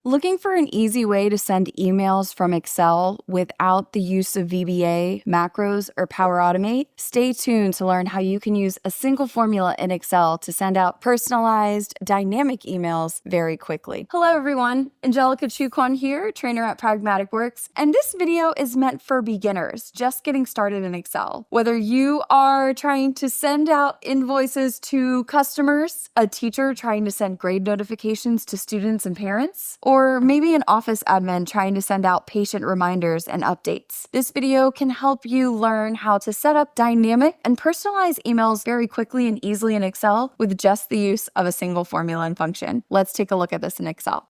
Looking for an easy way to send emails from Excel without the use of VBA, macros, or Power Automate? Stay tuned to learn how you can use a single formula in Excel to send out personalized, dynamic emails very quickly. Hello everyone, Angelica Chukwan here, trainer at Pragmatic Works, and this video is meant for beginners just getting started in Excel. Whether you are trying to send out invoices to customers, a teacher trying to send grade notifications to students and parents, or maybe an office admin trying to send out patient reminders and updates. This video can help you learn how to set up dynamic and personalized emails very quickly and easily in Excel with just the use of a single formula and function. Let's take a look at this in Excel.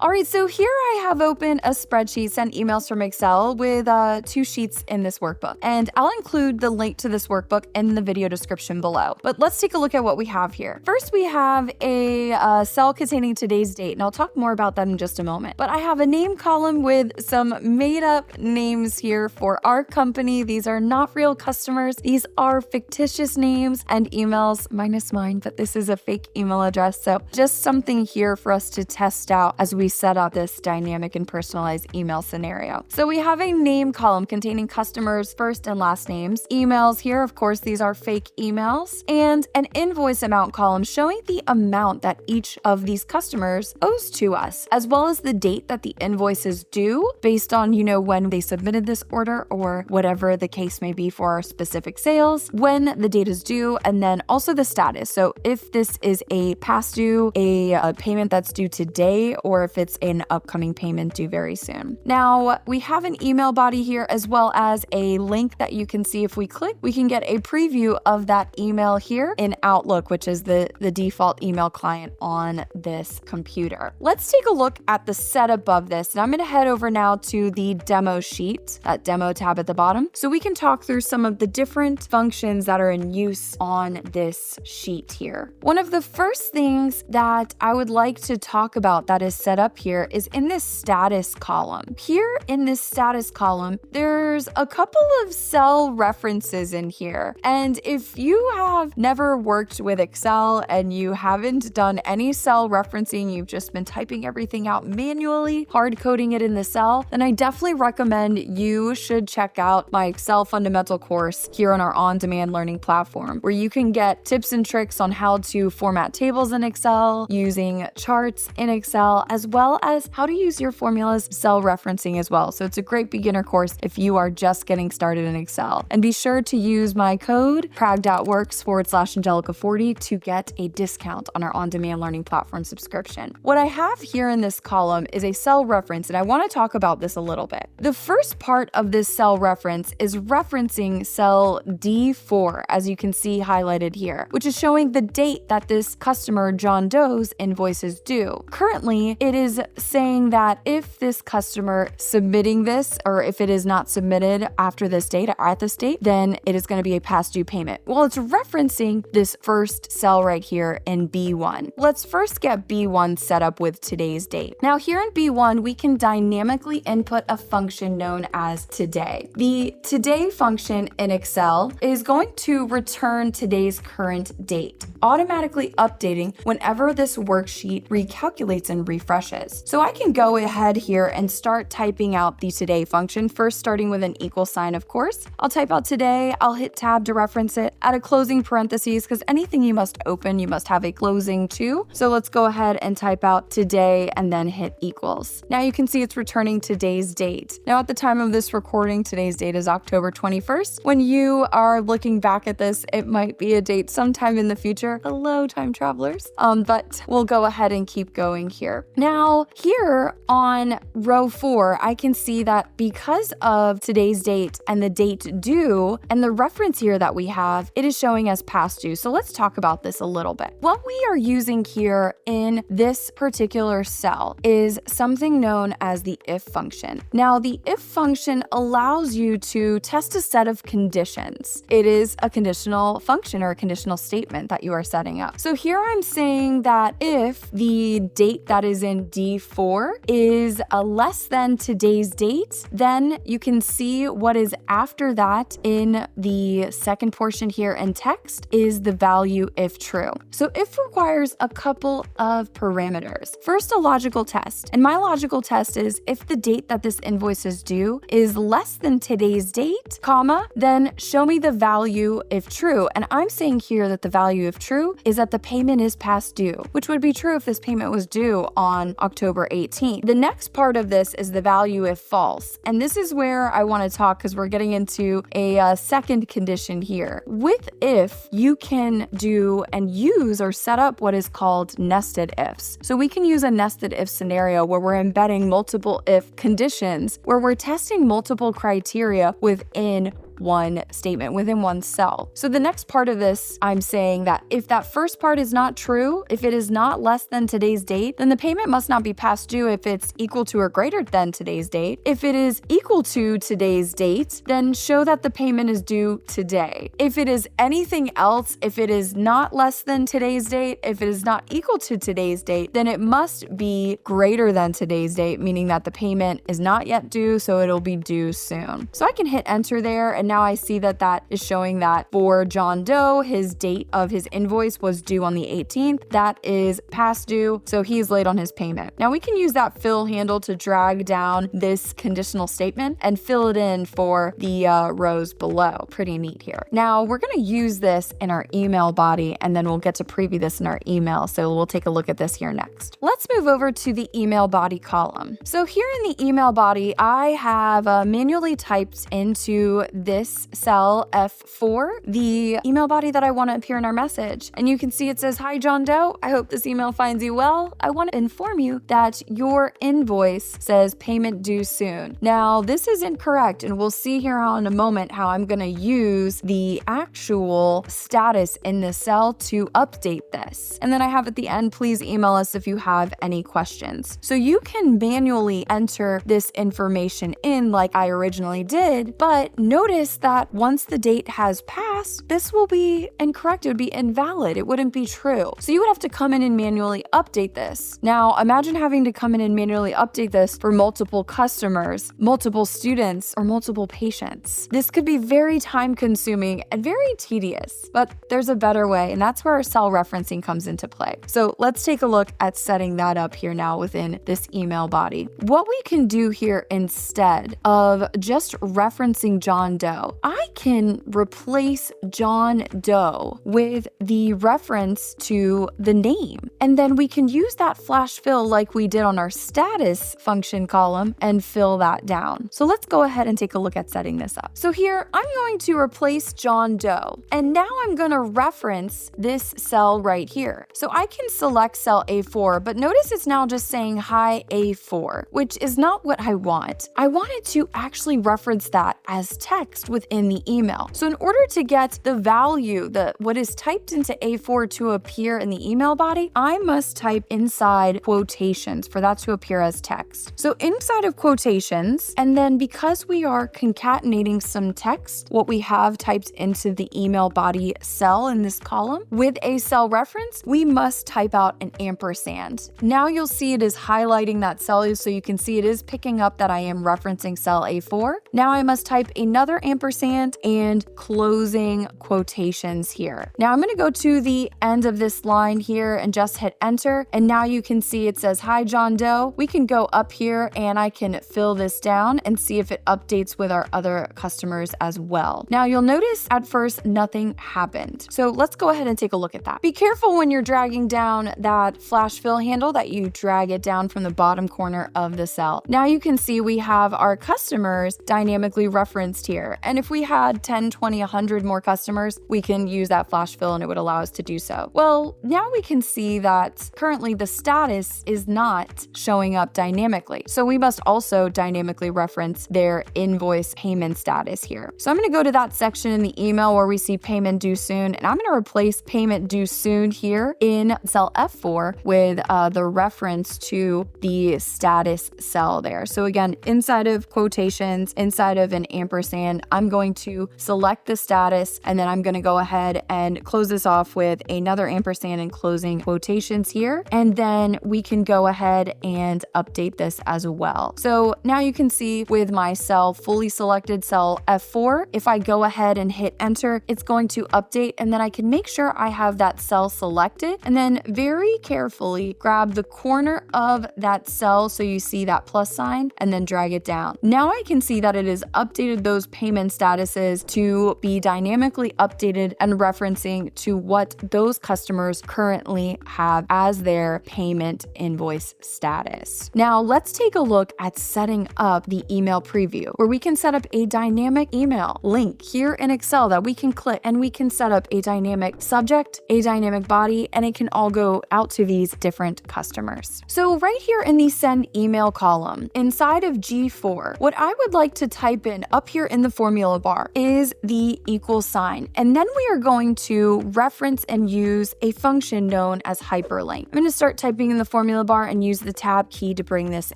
All right, so here I have open a spreadsheet, sent emails from Excel with 2 sheets in this workbook. And I'll include the link to this workbook in the video description below. But let's take a look at what we have here. First, we have a cell containing today's date, and I'll talk more about that in just a moment. But I have a name column with some made up names here for our company. These are not real customers. These are fictitious names and emails, minus mine, but this is a fake email address. So just something here for us to test out as we set up this dynamic and personalized email scenario. So we have a name column containing customers' first and last names. Emails here, of course, these are fake emails. And an invoice amount column showing the amount that each of these customers owes to us, as well as the date that the invoice is due based on, when they submitted this order or whatever the case may be for our specific sales, when the date is due, and then also the status. So if this is a past due, a payment that's due today, or if it's an upcoming payment due very soon. Now, we have an email body here as well as a link that you can see if we click. We can get a preview of that email here in Outlook, which is the default email client on this computer. Let's take a look at the set above this. And I'm going to head over now to the demo sheet, that demo tab at the bottom, so we can talk through some of the different functions that are in use on this sheet here. One of the first things that I would like to talk about that is set up here is in this status column. Here in this status column, there's a couple of cell references in here. And if you have never worked with Excel and you haven't done any cell referencing, you've just been typing everything out manually, hard coding it in the cell, then I definitely recommend you should check out my Excel fundamental course here on our on-demand learning platform, where you can get tips and tricks on how to format tables in Excel, using charts in Excel, as well as how to use your formulas cell referencing as well. So it's a great beginner course if you are just getting started in Excel. And be sure to use my code prag.works/Angelica40 to get a discount on our on-demand learning platform subscription. What I have here in this column is a cell reference, and I want to talk about this a little bit. The first part of this cell reference is referencing cell D4, as you can see highlighted here, which is showing the date that this customer John Doe's invoice is due. Currently, it is saying that if this customer submitting this, or if it is not submitted after this date or at this date, then it is going to be a past due payment. Well, it's referencing this first cell right here in B1. Let's first get B1 set up with today's date. Now here in B1, we can dynamically input a function known as today. The today function in Excel is going to return today's current date, automatically updating whenever this worksheet recalculates and refreshes. So I can go ahead here and start typing out the today function, first starting with an equal sign, of course. I'll type out today, I'll hit tab to reference it, add a closing parentheses, because anything you must open, you must have a closing too. So let's go ahead and type out today and then hit equals. Now you can see it's returning today's date. Now at the time of this recording, today's date is October 21st. When you are looking back at this, it might be a date sometime in the future. Hello, time travelers. But we'll go ahead and keep going here. Now here on row 4, I can see that because of today's date and the date due and the reference here that we have, it is showing as past due. So let's talk about this a little bit. What we are using here in this particular cell is something known as the if function. Now, the if function allows you to test a set of conditions. It is a conditional function or a conditional statement that you are setting up. So here I'm saying that if the date that is in D4 is a less than today's date, then you can see what is after that in the second portion here in text is the value if true. So if requires a couple of parameters. First, a logical test. And my logical test is if the date that this invoice is due is less than today's date, comma, then show me the value if true. And I'm saying here that the value if true is that the payment is past due, which would be true if this payment was due on October 18th. The next part of this is the value if false. And this is where I want to talk because we're getting into a second condition here. With if, you can do and use or set up what is called nested ifs. So we can use a nested if scenario where we're embedding multiple if conditions, where we're testing multiple criteria within one statement, within one cell. So the next part of this, I'm saying that if that first part is not true, if it is not less than today's date, then the payment must not be past due if it's equal to or greater than today's date. If it is equal to today's date, then show that the payment is due today. If it is anything else, if it is not less than today's date, if it is not equal to today's date, then it must be greater than today's date, meaning that the payment is not yet due, so it'll be due soon. So I can hit enter there, and now I see that that is showing that for John Doe, his date of his invoice was due on the 18th. That is past due, so he's late on his payment. Now we can use that fill handle to drag down this conditional statement and fill it in for the rows below. Pretty neat here. Now we're going to use this in our email body, and then we'll get to preview this in our email. So we'll take a look at this here next. Let's move over to the email body column. So here in the email body, I have manually typed into this cell F4 the email body that I want to appear in our message. And you can see it says, "Hi John Doe, I hope this email finds you well. I want to inform you that your invoice says payment due soon." Now this is incorrect, and we'll see here in a moment how I'm going to use the actual status in this cell to update this. And then I have at the end, please email us if you have any questions. So you can manually enter this information in like I originally did, but notice that once the date has passed, this will be incorrect. It would be invalid. It wouldn't be true. So you would have to come in and manually update this. Now, imagine having to come in and manually update this for multiple customers, multiple students, or multiple patients. This could be very time consuming and very tedious, but there's a better way, and that's where our cell referencing comes into play. So let's take a look at setting that up here now within this email body. What we can do here instead of just referencing John Doe, I can replace John Doe with the reference to the name. And then we can use that flash fill like we did on our status function column and fill that down. So let's go ahead and take a look at setting this up. So here I'm going to replace John Doe, and now I'm going to reference this cell right here. So I can select cell A4, but notice it's now just saying hi A4, which is not what I want. I wanted to actually reference that as text within the email. So in order to get the value, what is typed into A4 to appear in the email body, I must type inside quotations for that to appear as text. So inside of quotations, and then because we are concatenating some text, what we have typed into the email body cell in this column with a cell reference, we must type out an ampersand. Now you'll see it is highlighting that cell, so you can see it is picking up that I am referencing cell A4. Now I must type another ampersand and closing quotations here. Now I'm going to go to the end of this line here and just hit enter. And now you can see it says, hi John Doe. We can go up here and I can fill this down and see if it updates with our other customers as well. Now you'll notice at first nothing happened. So let's go ahead and take a look at that. Be careful when you're dragging down that flash fill handle that you drag it down from the bottom corner of the cell. Now you can see we have our customers dynamically referenced here. And if we had 10, 20, 100 more customers, we can use that flash fill and it would allow us to do so. Well, now we can see that currently the status is not showing up dynamically. So we must also dynamically reference their invoice payment status here. So I'm going to go to that section in the email where we see payment due soon, and I'm going to replace payment due soon here in cell F4 with the reference to the status cell there. So again, inside of quotations, inside of an ampersand, I'm going to select the status, and then I'm going to go ahead and close this off with another ampersand and closing quotations here. And then we can go ahead and update this as well. So now you can see with my cell fully selected, cell F4, if I go ahead and hit enter, it's going to update, and then I can make sure I have that cell selected, and then very carefully grab the corner of that cell so you see that plus sign, and then drag it down. Now I can see that it has updated those payment statuses to be dynamically updated and referencing to what those customers currently have as their payment invoice status. Now let's take a look at setting up the email preview, where we can set up a dynamic email link here in Excel that we can click, and we can set up a dynamic subject, a dynamic body, and it can all go out to these different customers. So right here in the send email column inside of G4, what I would like to type in up here in the formula bar is the equal sign. And then we are going to reference and use a function known as hyperlink. I'm going to start typing in the formula bar and use the tab key to bring this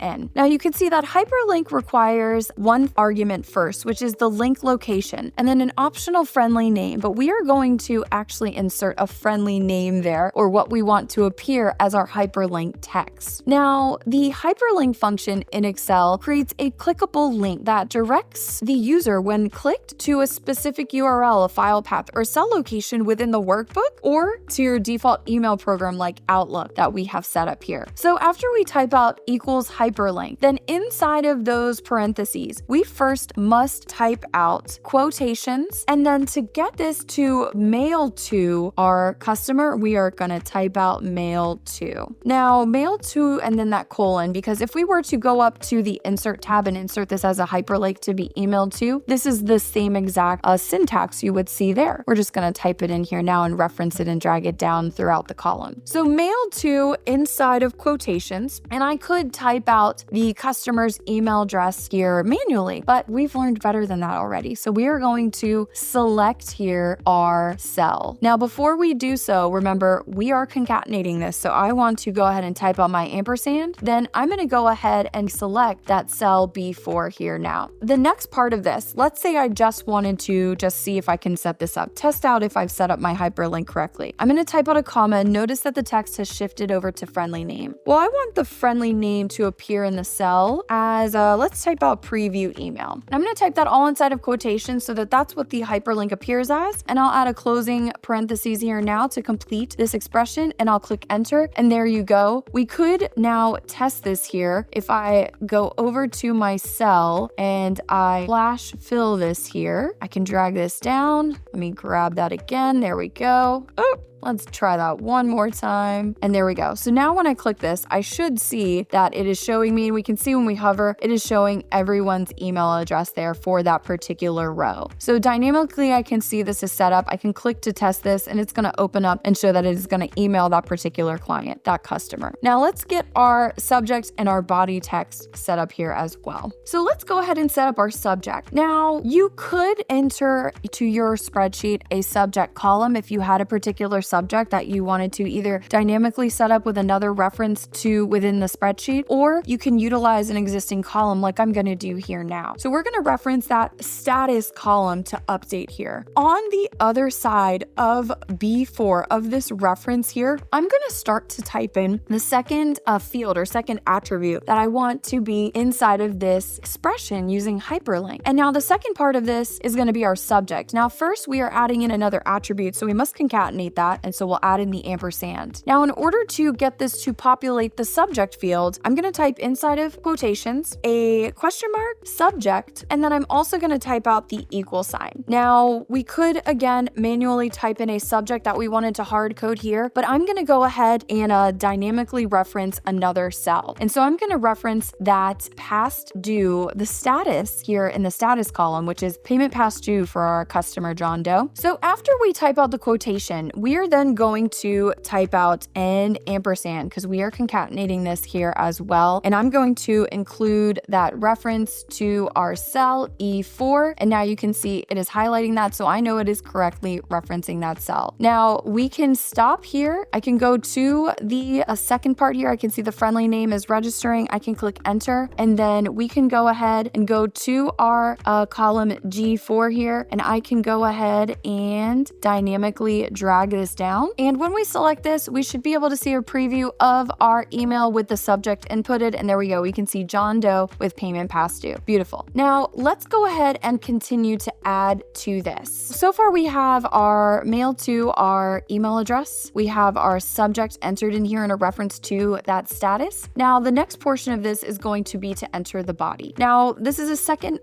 in. Now you can see that hyperlink requires one argument first, which is the link location, and then an optional friendly name, but we are going to actually insert a friendly name there, or what we want to appear as our hyperlink text. Now, the hyperlink function in Excel creates a clickable link that directs the user when clicked to a specific URL, a file path, or cell location within the workbook, or to your default email program like Outlook that we have set up here. So after we type out equals hyperlink, then inside of those parentheses, we first must type out quotations, and then to get this to mail to our customer, we are going to type out mail to. Now, mail to and then that colon, because if we were to go up to the insert tab and insert this as a hyperlink to be emailed to, this is the same exact syntax you would see there. We're just going to type it in here now and reference it and drag it down throughout the column. So mail to inside of quotations, and I could type out the customer's email address here manually, but we've learned better than that already. So we are going to select here our cell. Now, before we do so, remember, we are concatenating this. So I want to go ahead and type out my ampersand. Then I'm going to go ahead and select that cell B4 here now. The next part of this, let's say I just wanted to just see if I can set this up, test out if I've set up my hyperlink correctly. I'm going to type out a comma and notice that the text has shifted over to friendly name. Well, I want the friendly name to appear in the cell as, let's type out preview email. And I'm going to type that all inside of quotations so that that's what the hyperlink appears as. And I'll add a closing parentheses here now to complete this expression, and I'll click enter, and there you go. We could now test this here. If I go over to my cell and I flash fill this here, I can drag this down. Let me grab that again. There we go. Oh, let's try that one more time. And there we go. So now when I click this, I should see that it is showing me, and we can see when we hover, it is showing everyone's email address there for that particular row. So dynamically, I can see this is set up. I can click to test this, and it's going to open up and show that it is going to email that particular client, that customer. Now let's get our subject and our body text set up here as well. So let's go ahead and set up our subject. Now you could enter to your spreadsheet a subject column if you had a particular subject that you wanted to either dynamically set up with another reference to within the spreadsheet, or you can utilize an existing column like I'm going to do here now. So we're going to reference that status column to update here. On the other side of B4 of this reference here, I'm going to start to type in the second field or second attribute that I want to be inside of this expression using hyperlink. And now the second part of this is going to be our subject. Now first we are adding in another attribute, so we must concatenate that. And so we'll add in the ampersand. Now, in order to get this to populate the subject field, I'm going to type inside of quotations a question mark, subject, and then I'm also going to type out the equal sign. Now, we could, again, manually type in a subject that we wanted to hard code here, but I'm going to go ahead and dynamically reference another cell. And so I'm going to reference that past due, the status here in the status column, which is payment past due for our customer John Doe. So after we type out the quotation, we are then going to type out an ampersand because we are concatenating this here as well. And I'm going to include that reference to our cell E4. And now you can see it is highlighting that, so I know it is correctly referencing that cell. Now we can stop here. I can go to the second part here. I can see the friendly name is registering. I can click enter, and then we can go ahead and go to our column G4 here, and I can go ahead and dynamically drag this down. And when we select this, we should be able to see a preview of our email with the subject inputted, and there we go. We can see John Doe with payment past due. Beautiful. Now let's go ahead and continue to add to this. So far we have our mail to our email address. We have our subject entered in here in a reference to that status. Now the next portion of this is going to be to enter the body. Now this is a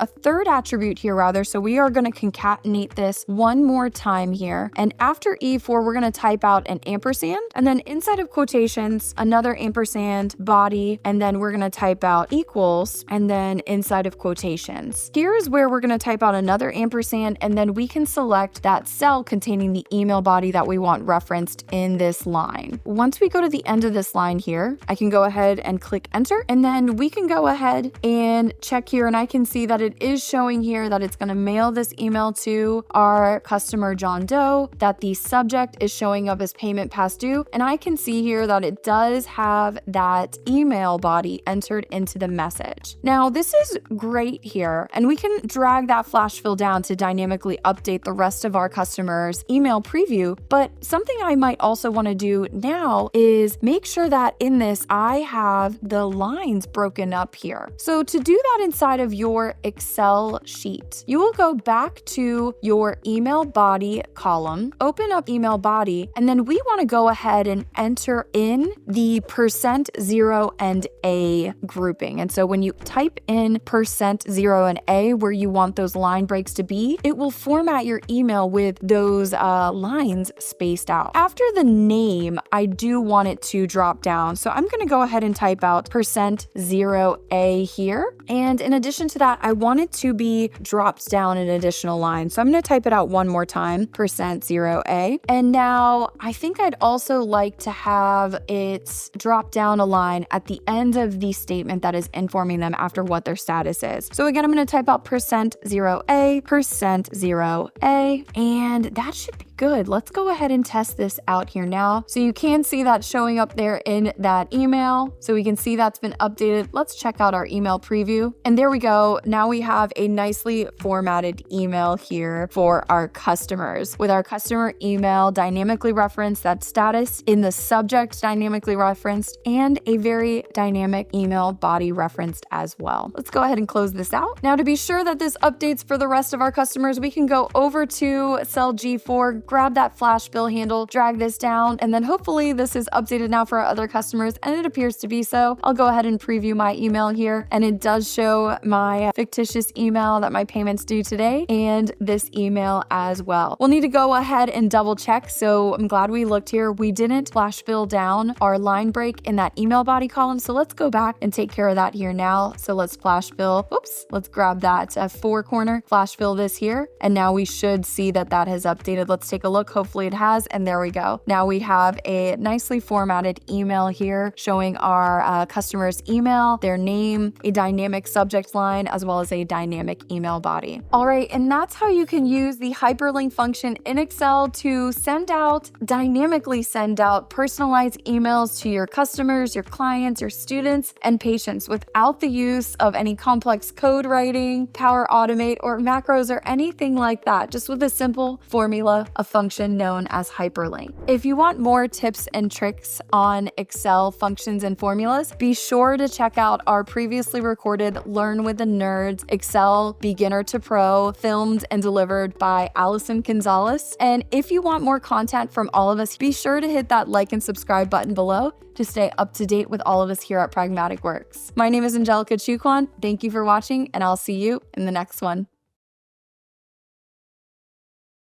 third attribute here rather, so we are going to concatenate this one more time here. And after E4, we're going to type out an ampersand, and then inside of quotations, another ampersand, body, and then we're going to type out equals, and then inside of quotations. Here is where we're going to type out another ampersand, and then we can select that cell containing the email body that we want referenced in this line. Once we go to the end of this line here, I can go ahead and click enter, and then we can go ahead and check here, and I can see that it is showing here that it's going to mail this email to our customer John Doe, that the subject is showing up as payment past due, and I can see here that it does have that email body entered into the message. Now this is great here, and we can drag that flash fill down to dynamically update the rest of our customers' email preview, but something I might also want to do now is make sure that in this I have the lines broken up here. So to do that inside of your Excel sheet, you will go back to your email body column, open up email body, and then we want to go ahead and enter in the %0 and A grouping. And so when you type in %0 and A where you want those line breaks to be, it will format your email with those lines spaced out. After the name, I do want it to drop down. So I'm going to go ahead and type out %0A here. And in addition to that, I want it to be dropped down an additional line. So I'm going to type it out one more time, %0A. And now I think I'd also like to have it drop down a line at the end of the statement that is informing them after what their status is. So again, I'm going to type out %0A, %0A, and that should be good. Let's go ahead and test this out here now. So you can see that showing up there in that email. So we can see that's been updated. Let's check out our email preview. And there we go. Now we have a nicely formatted email here for our customers with our customer email dynamically referenced, that status in the subject dynamically referenced, and a very dynamic email body referenced as well. Let's go ahead and close this out. Now to be sure that this updates for the rest of our customers, we can go over to cell G4, grab that flash fill handle, drag this down, and then hopefully this is updated now for our other customers, and it appears to be so. I'll go ahead and preview my email here, and it does show my fictitious email that my payment's due today and this email as well. We'll need to go ahead and double check, so I'm glad we looked here. We didn't flash fill down our line break in that email body column, so let's go back and take care of that here now. So let's flash fill, let's grab that F4 corner, flash fill this here, and now we should see that that has updated. Let's take a look. Hopefully it has, and there we go. Now we have a nicely formatted email here showing our customer's email, their name, a dynamic subject line, as well as a dynamic email body. All right, and that's how you can use the hyperlink function in Excel to dynamically send out personalized emails to your customers, your clients, your students, and patients without the use of any complex code writing, Power Automate, or macros, or anything like that, just with a simple formula, a function known as hyperlink. If you want more tips and tricks on Excel functions and formulas, be sure to check out our previously recorded Learn with the Nerds Excel Beginner to Pro, filmed and delivered by Allison Gonzalez. And if you want more content from all of us, be sure to hit that like and subscribe button below to stay up to date with all of us here at Pragmatic Works. My name is Angelica Chukwan. Thank you for watching, and I'll see you in the next one.